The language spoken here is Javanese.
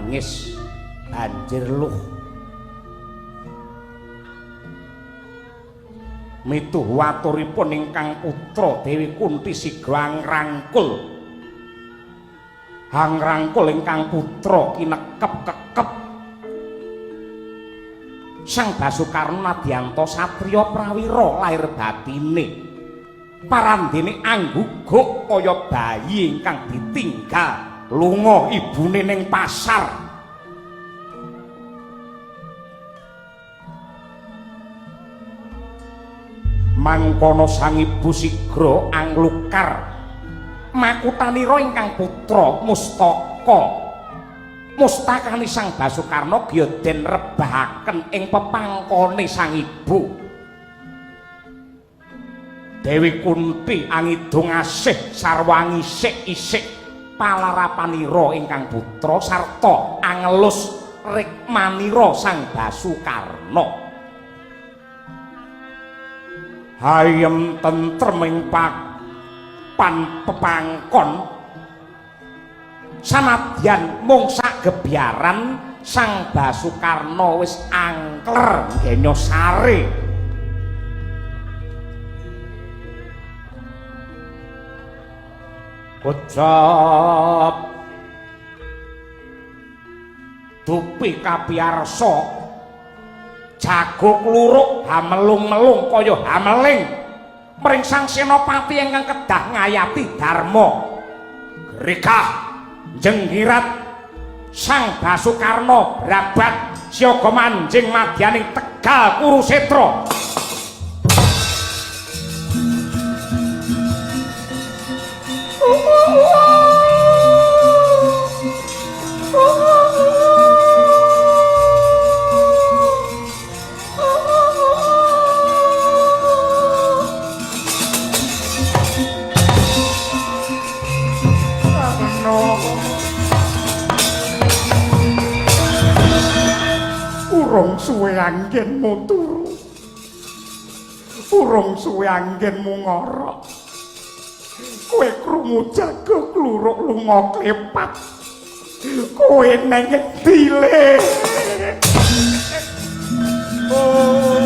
nangis banjir luh mituh waturipun ingkang putra Dewi Kunti sigra angrangkul ingkang putra kinekep kekep Sang Basukarna nadyanto satriya prawira lair batine parandene angguguk kaya bayi ingkang ditinggal lunga ibune ning pasar mangkono sang ibu sigra anglukar makutanira ingkang putra mustakani Sang Basukarna ya den rebahaken ing pepangkone sang ibu Dewi Kunti angidung asih sarwangi isik-isik palarapanira ingkang putra sarta angelus rikmanira Sang Basukarna hayem tentrem ing papan pepangkon sanadyan mung sagebyaran Sang Basukarna wis angkler genya sare Kocap dupi kapiyarsa jago kluruk hamelung-melung kaya hameling mring Sang Senopati ingkang kedah ngayati dharma grekah jenggirat Sang Basukarna brabat siaga manjing madyaning Tegal Kurusetra urung suwe anggenmu turu urung suwe anggenmu ngorok kowe krungu jago kluruk lunga klepat kowe nang ngendi le oh